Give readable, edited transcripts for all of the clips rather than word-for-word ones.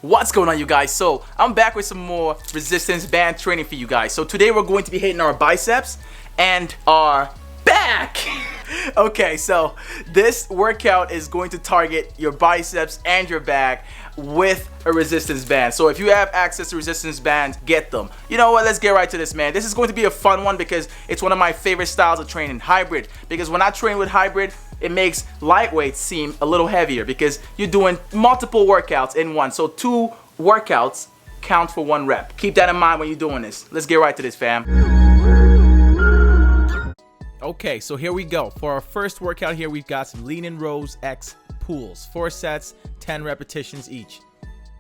What's going on, you guys? So I'm back with some more resistance band training for you guys. So today we're going to be hitting our biceps and our back. Okay, so this workout is going to target your biceps and your back with a resistance band. So if you have access to resistance bands, get them. You know what, let's get right to this, man. This is going to be a fun one because it's one of my favorite styles of training, hybrid. Because when I train with hybrid, it makes lightweight seem a little heavier because you're doing multiple workouts in one. So 2 workouts count for 1 rep. Keep that in mind when you're doing this. Let's get right to this, fam. Okay, so here we go. For our first workout here, we've got some lean in rows X pulls. 4 sets, 10 repetitions each.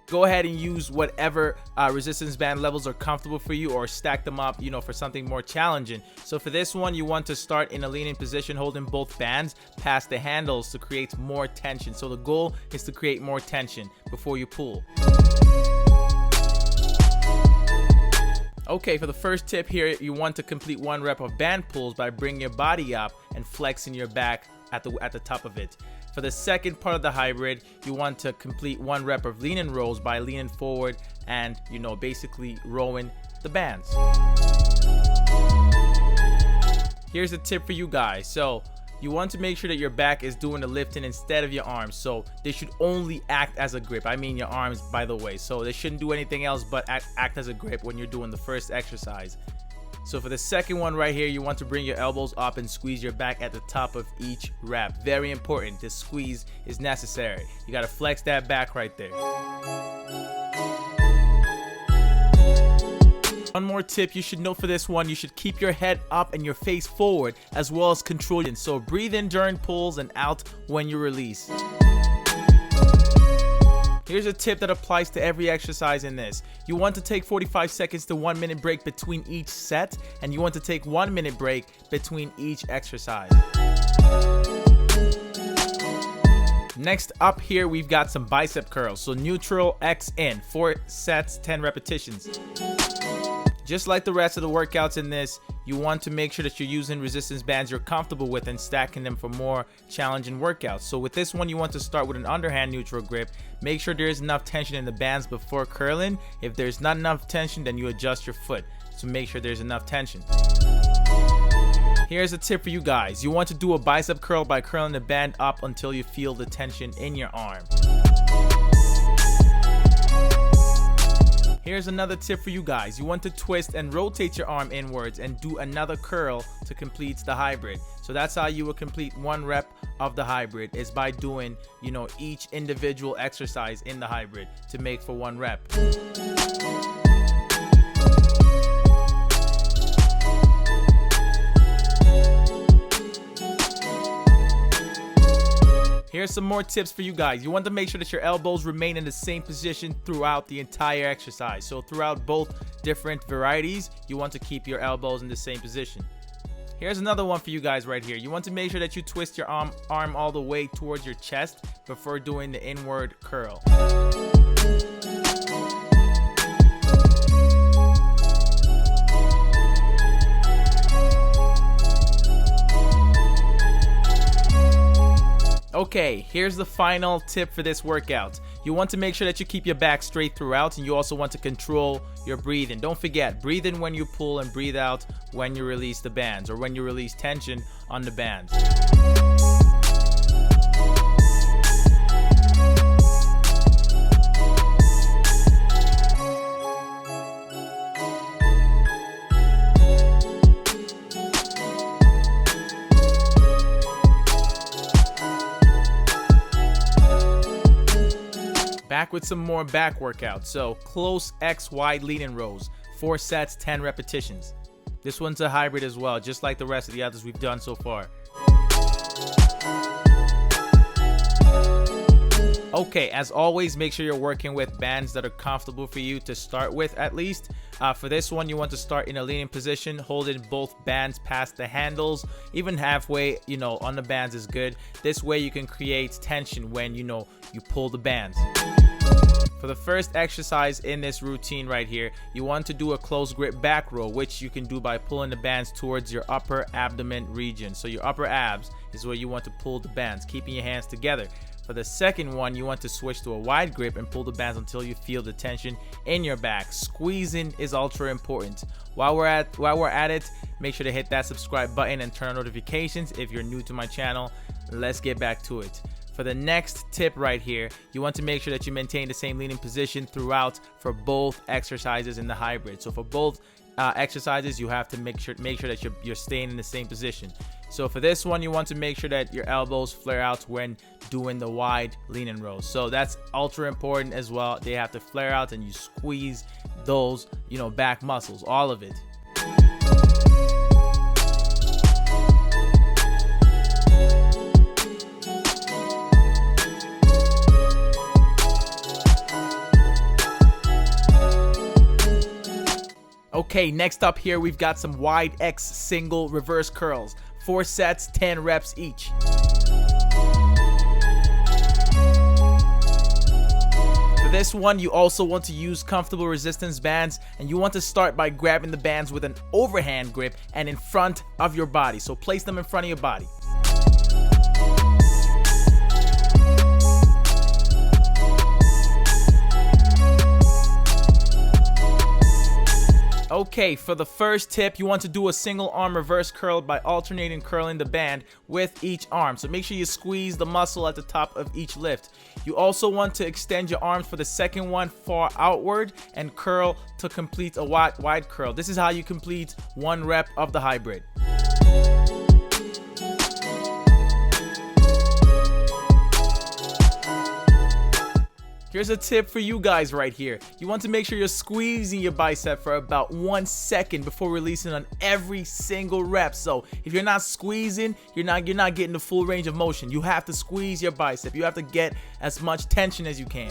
Go ahead and use whatever resistance band levels are comfortable for you, or stack them up, for something more challenging. So for this one, you want to start in a leaning position, holding both bands past the handles to create more tension. So the goal is to create more tension before you pull. Okay, for the first tip here, you want to complete 1 rep of band pulls by bringing your body up and flexing your back at the top of it. For the second part of the hybrid, you want to complete 1 rep of lean and rows by leaning forward and, basically rowing the bands. Here's a tip for you guys. So you want to make sure that your back is doing the lifting instead of your arms. So they should only act as a grip. I mean your arms, by the way. So they shouldn't do anything else but act as a grip when you're doing the first exercise. So for the second one right here, you want to bring your elbows up and squeeze your back at the top of each rep. Very important. This squeeze is necessary. You got to flex that back right there. One more tip you should know for this one: you should keep your head up and your face forward, as well as control it. So breathe in during pulls and out when you release. Here's a tip that applies to every exercise in this. You want to take 45 seconds to 1 minute break between each set, and you want to take 1 minute break between each exercise. Next up here, we've got some bicep curls. So neutral X in, 4 sets, 10 repetitions. Just like the rest of the workouts in this, you want to make sure that you're using resistance bands you're comfortable with and stacking them for more challenging workouts. So with this one, you want to start with an underhand neutral grip. Make sure there is enough tension in the bands before curling. If there's not enough tension, then you adjust your foot. So make sure there's enough tension. Here's a tip for you guys. You want to do a bicep curl by curling the band up until you feel the tension in your arm. Here's another tip for you guys. You want to twist and rotate your arm inwards and do another curl to complete the hybrid. So that's how you will complete 1 rep of the hybrid, is by doing, each individual exercise in the hybrid to make for 1 rep. Here's some more tips for you guys. You want to make sure that your elbows remain in the same position throughout the entire exercise. So throughout both different varieties, you want to keep your elbows in the same position. Here's another one for you guys right here. You want to make sure that you twist your arm all the way towards your chest before doing the inward curl. Okay, here's the final tip for this workout. You want to make sure that you keep your back straight throughout, and you also want to control your breathing. Don't forget, breathe in when you pull and breathe out when you release the bands, or when you release tension on the bands. Back with some more back workouts. So close X wide lean in rows, 4 sets, 10 repetitions. This one's a hybrid as well, just like the rest of the others we've done so far. Okay, as always, make sure you're working with bands that are comfortable for you to start with, at least. For this one, you want to start in a leaning position, holding both bands past the handles. Even halfway, on the bands is good. This way you can create tension when, you pull the bands. For the first exercise in this routine right here, you want to do a close grip back row, which you can do by pulling the bands towards your upper abdomen region. So your upper abs is where you want to pull the bands, keeping your hands together. For the second one, you want to switch to a wide grip and pull the bands until you feel the tension in your back. Squeezing is ultra important. While we're at it, make sure to hit that subscribe button and turn on notifications if you're new to my channel. Let's get back to it. For the next tip right here, you want to make sure that you maintain the same leaning position throughout for both exercises in the hybrid. So for both exercises, you have to make sure that you're staying in the same position. So for this one, you want to make sure that your elbows flare out when doing the wide lean-in rows. So that's ultra important as well. They have to flare out and you squeeze those, back muscles, all of it. Okay, next up here, we've got some wide X single reverse curls. 4 sets, 10 reps each. For this one, you also want to use comfortable resistance bands, and you want to start by grabbing the bands with an overhand grip and in front of your body. So place them in front of your body. Okay, for the first tip, you want to do a single arm reverse curl by alternating curling the band with each arm. So make sure you squeeze the muscle at the top of each lift. You also want to extend your arms for the second one far outward and curl to complete a wide curl. This is how you complete 1 rep of the hybrid. Here's a tip for you guys right here. You want to make sure you're squeezing your bicep for about 1 second before releasing on every single rep. So if you're not squeezing, you're not getting the full range of motion. You have to squeeze your bicep. You have to get as much tension as you can.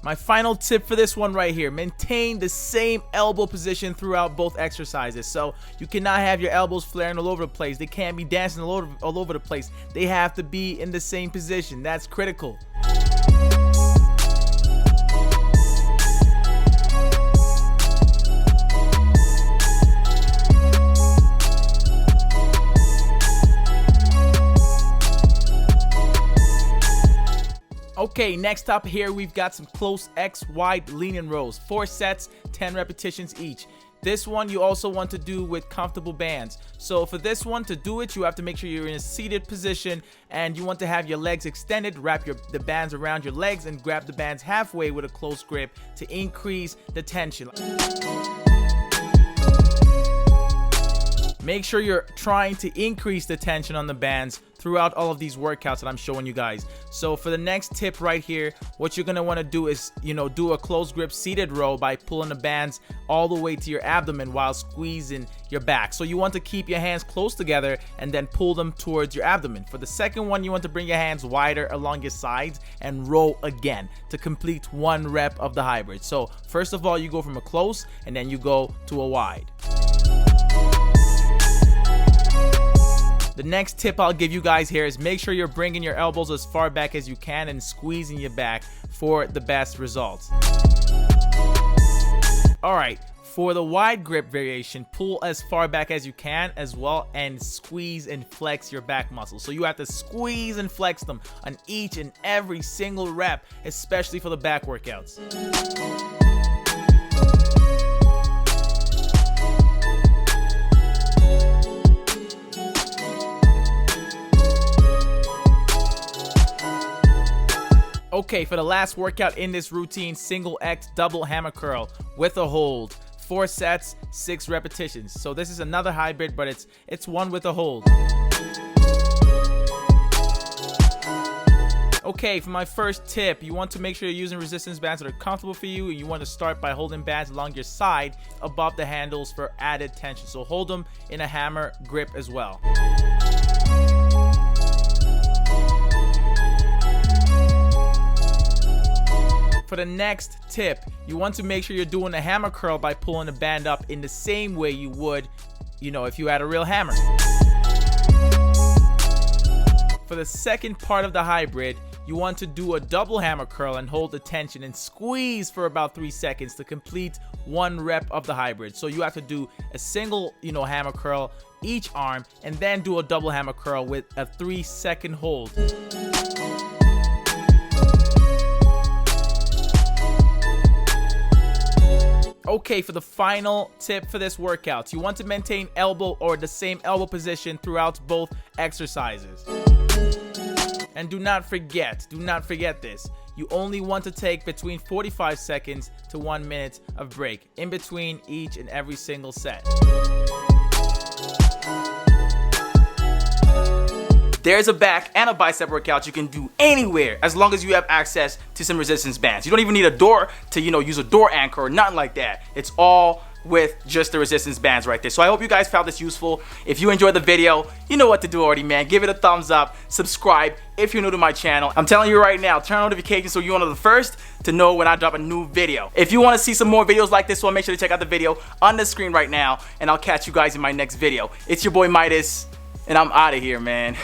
My final tip for this one right here, maintain the same elbow position throughout both exercises. So you cannot have your elbows flaring all over the place. They can't be dancing all over the place. They have to be in the same position. That's critical. Okay, next up here, we've got some close X wide lean-in rows. 4 sets, 10 repetitions each. This one you also want to do with comfortable bands. So for this one, to do it, you have to make sure you're in a seated position and you want to have your legs extended. Wrap the bands around your legs and grab the bands halfway with a close grip to increase the tension. Make sure you're trying to increase the tension on the bands throughout all of these workouts that I'm showing you guys. So for the next tip right here, what you're gonna want to do is, do a close grip seated row by pulling the bands all the way to your abdomen while squeezing your back. So you want to keep your hands close together and then pull them towards your abdomen. For the second one, you want to bring your hands wider along your sides and row again to complete 1 rep of the hybrid. So first of all, you go from a close and then you go to a wide. The next tip I'll give you guys here is make sure you're bringing your elbows as far back as you can and squeezing your back for the best results. Alright, for the wide grip variation, pull as far back as you can as well and squeeze and flex your back muscles. So you have to squeeze and flex them on each and every single rep, especially for the back workouts. Okay, for the last workout in this routine, single X double hammer curl with a hold. 4 sets, 6 repetitions. So this is another hybrid, but it's one with a hold. Okay, for my first tip, you want to make sure you're using resistance bands that are comfortable for you. You want to start by holding bands along your side above the handles for added tension. So hold them in a hammer grip as well. For the next tip, you want to make sure you're doing a hammer curl by pulling the band up in the same way you would, if you had a real hammer. For the second part of the hybrid, you want to do a double hammer curl and hold the tension and squeeze for about 3 seconds to complete 1 rep of the hybrid. So you have to do a single, hammer curl each arm and then do a double hammer curl with a 3-second hold. Okay, for the final tip for this workout, you want to maintain elbow or the same elbow position throughout both exercises. And do not forget this. You only want to take between 45 seconds to 1 minute of break in between each and every single set. There's a back and a bicep workout you can do anywhere as long as you have access to some resistance bands. You don't even need a door to, use a door anchor or nothing like that. It's all with just the resistance bands right there. So I hope you guys found this useful. If you enjoyed the video, you know what to do already, man. Give it a thumbs up, subscribe if you're new to my channel. I'm telling you right now, turn on notifications so you're one of the first to know when I drop a new video. If you want to see some more videos like this one, make sure to check out the video on the screen right now, and I'll catch you guys in my next video. It's your boy Midas, and I'm out of here, man.